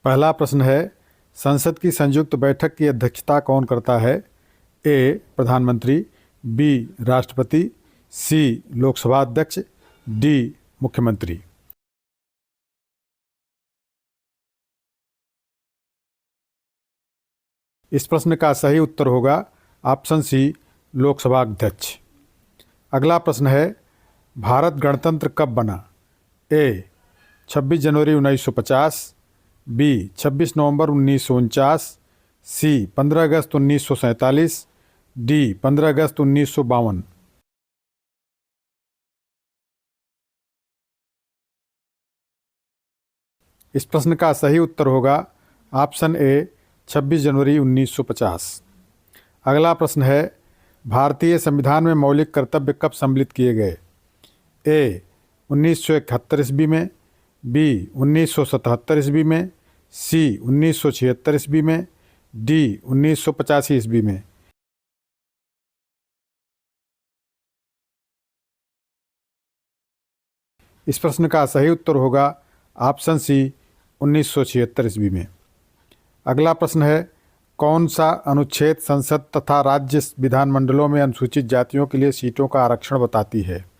पहला प्रश्न है, संसद की संयुक्त बैठक की अध्यक्षता कौन करता है? ए. प्रधानमंत्री, बी. राष्ट्रपति, सी. लोकसभा अध्यक्ष, डी. मुख्यमंत्री। इस प्रश्न का सही उत्तर होगा ऑप्शन सी, लोकसभा अध्यक्ष। अगला प्रश्न है, भारत गणतंत्र कब बना? ए. 26 जनवरी 1950, बी. 26 नवंबर 1949, सी. 15 अगस्त 1947, डी. 15 अगस्त 1952। इस प्रश्न का सही उत्तर होगा ऑप्शन ए, 26 जनवरी 1950। अगला प्रश्न है, भारतीय संविधान में मौलिक कर्तव्य कब सम्मिलित किए गए? ए. 1971 ईस्वी में, बी. 1977 ईस्वी में, सी. 1976 ईस्वी में, डी. 1985 ईस्वी में। इस प्रश्न का सही उत्तर होगा ऑप्शन सी, 1976 ईस्वी में। अगला प्रश्न है, कौन सा अनुच्छेद संसद तथा राज्य विधानमंडलों में अनुसूचित जातियों के लिए सीटों का आरक्षण बताती है?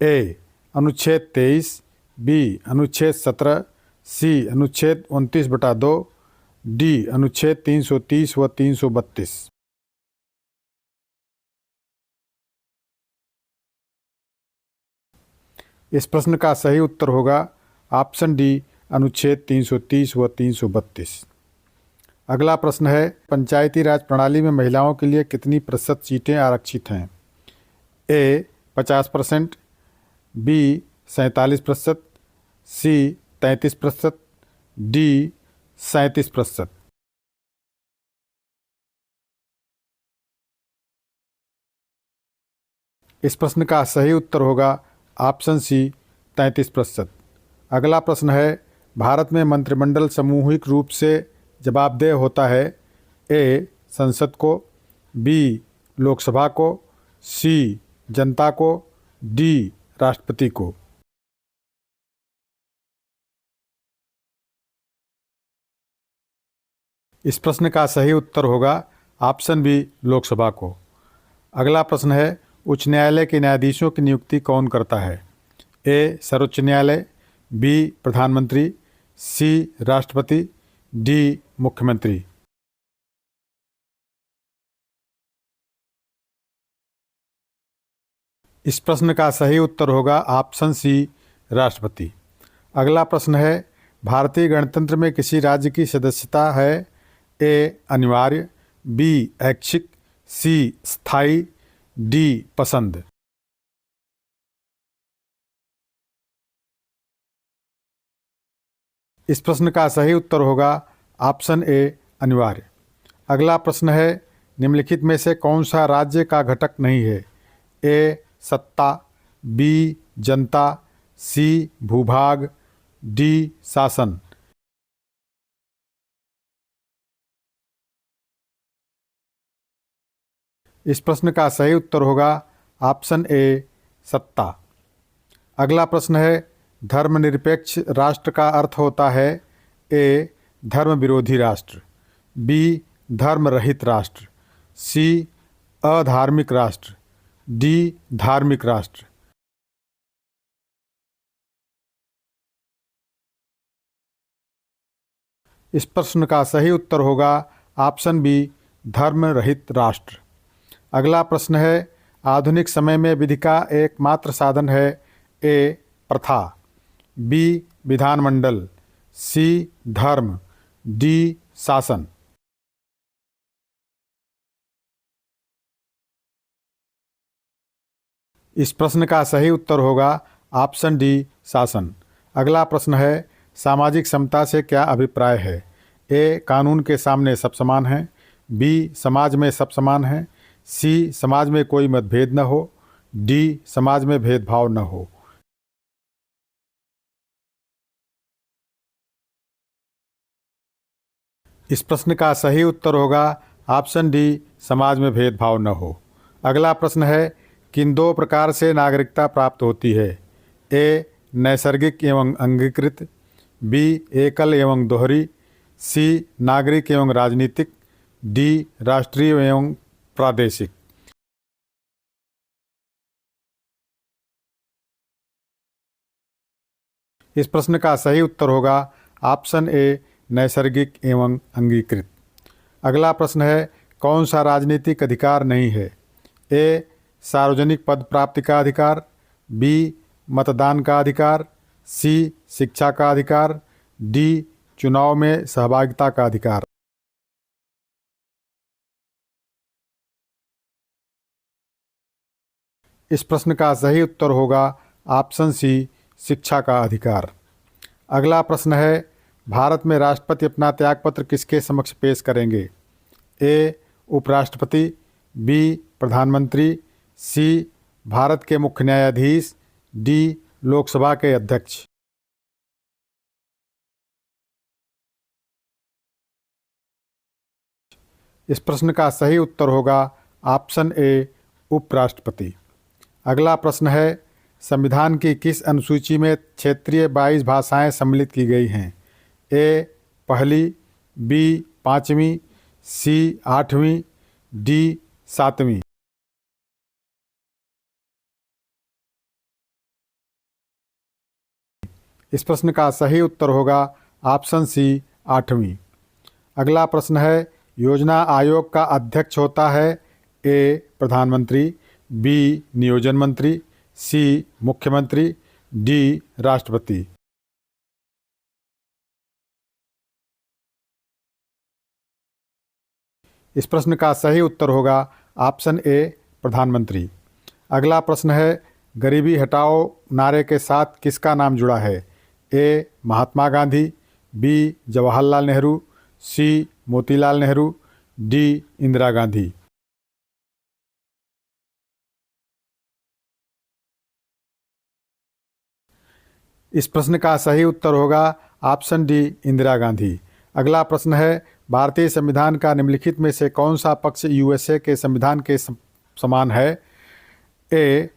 ए. अनुच्छेद 23, बी. अनुच्छेद 17, सी. अनुच्छेद 29/2, डी. अनुच्छेद 330 व 332। इस प्रश्न का सही उत्तर होगा ऑप्शन डी, अनुच्छेद 330 व 332। अगला प्रश्न है, पंचायती राज प्रणाली में महिलाओं के लिए कितनी प्रतिशत सीटें आरक्षित हैं? ए. 50%, बी. 47%, सी. 33%, डी. 37%। इस प्रश्न का सही उत्तर होगा ऑप्शन सी, 33%। अगला प्रश्न है, भारत में मंत्रिमंडल सामूहिक रूप से जवाबदेह होता है? ए. संसद को, बी. लोकसभा को, सी. जनता को, डी. राष्ट्रपति को। इस प्रश्न का सही उत्तर होगा ऑप्शन बी, लोकसभा को। अगला प्रश्न है, उच्च न्यायालय के न्यायाधीशों की नियुक्ति कौन करता है? ए. सर्वोच्च न्यायालय, बी. प्रधानमंत्री, सी. राष्ट्रपति, डी. मुख्यमंत्री। इस प्रश्न का सही उत्तर होगा ऑप्शन सी, राष्ट्रपति। अगला प्रश्न है, भारतीय गणतंत्र में किसी राज्य की सदस्यता है? ए. अनिवार्य, बी. ऐच्छिक, सी. स्थायी, डी. पसंद। इस प्रश्न का सही उत्तर होगा ऑप्शन ए, अनिवार्य। अगला प्रश्न है, निम्नलिखित में से कौन सा राज्य का घटक नहीं है? ए. सत्ता, बी. जनता, सी. भूभाग, डी. शासन। इस प्रश्न का सही उत्तर होगा ऑप्शन ए, सत्ता। अगला प्रश्न है, धर्मनिरपेक्ष राष्ट्र का अर्थ होता है? ए. धर्म विरोधी राष्ट्र, बी. धर्म रहित राष्ट्र, सी. अधार्मिक राष्ट्र, डी. धार्मिक राष्ट्र। इस प्रश्न का सही उत्तर होगा ऑप्शन बी, धर्म रहित राष्ट्र। अगला प्रश्न है, आधुनिक समय में विधि का एकमात्र साधन है? ए. प्रथा, बी. विधानमंडल, सी. धर्म, डी. शासन। इस प्रश्न का सही उत्तर होगा ऑप्शन डी, शासन। अगला प्रश्न है, सामाजिक समता से क्या अभिप्राय है? ए. कानून के सामने सब समान हैं, बी. समाज में सब समान हैं, सी. समाज में कोई मतभेद न हो, डी. समाज में भेदभाव न हो। इस प्रश्न का सही उत्तर होगा ऑप्शन डी, समाज में भेदभाव न हो। अगला प्रश्न है, किन दो प्रकार से नागरिकता प्राप्त होती है? ए. नैसर्गिक एवं अंगीकृत, बी एकल एवं दोहरी, सी नागरिक एवं राजनीतिक, डी राष्ट्रीय एवं प्रादेशिक। इस प्रश्न का सही उत्तर होगा ऑप्शन ए नैसर्गिक एवं अंगीकृत। अगला प्रश्न है कौन सा राजनीतिक अधिकार नहीं है? ए सार्वजनिक पद प्राप्ति का अधिकार, बी मतदान का अधिकार, सी शिक्षा का अधिकार, डी चुनाव में सहभागिता का अधिकार। इस प्रश्न का सही उत्तर होगा ऑप्शन सी शिक्षा का अधिकार। अगला प्रश्न है भारत में राष्ट्रपति अपना त्यागपत्र किसके समक्ष पेश करेंगे? ए उपराष्ट्रपति, बी प्रधानमंत्री, सी भारत के मुख्य न्यायाधीश, डी लोकसभा के अध्यक्ष। इस प्रश्न का सही उत्तर होगा ऑप्शन ए उपराष्ट्रपति। अगला प्रश्न है संविधान की किस अनुसूची में क्षेत्रीय 22 भाषाएं सम्मिलित की गई हैं? ए पहली, बी पाँचवीं, सी आठवीं, डी सातवीं। इस प्रश्न का सही उत्तर होगा ऑप्शन सी आठवीं। अगला प्रश्न है योजना आयोग का अध्यक्ष होता है ए प्रधानमंत्री, बी नियोजन मंत्री, सी मुख्यमंत्री, डी राष्ट्रपति। इस प्रश्न का सही उत्तर होगा ऑप्शन ए प्रधानमंत्री। अगला प्रश्न है गरीबी हटाओ नारे के साथ किसका नाम जुड़ा है? ए महात्मा गांधी, बी जवाहरलाल नेहरू, सी मोतीलाल नेहरू, डी इंदिरा गांधी। इस प्रश्न का सही उत्तर होगा ऑप्शन डी इंदिरा गांधी। अगला प्रश्न है भारतीय संविधान का निम्नलिखित में से कौन सा पक्ष यूएसए के संविधान के समान है? ए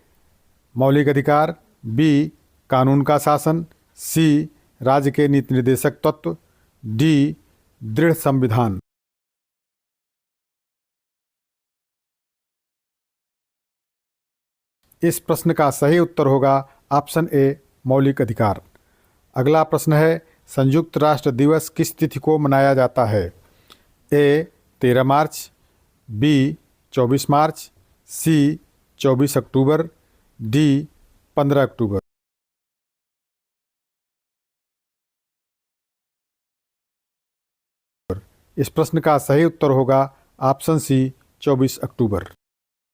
मौलिक अधिकार, बी कानून का शासन, सी राज्य के नीति निर्देशक तत्व, डी दृढ़ संविधान। इस प्रश्न का सही उत्तर होगा ऑप्शन ए मौलिक अधिकार। अगला प्रश्न है संयुक्त राष्ट्र दिवस किस तिथि को मनाया जाता है? ए 13 मार्च, बी 24 मार्च, सी 24 अक्टूबर, डी 15 अक्टूबर। इस प्रश्न का सही उत्तर होगा ऑप्शन सी 24 अक्टूबर।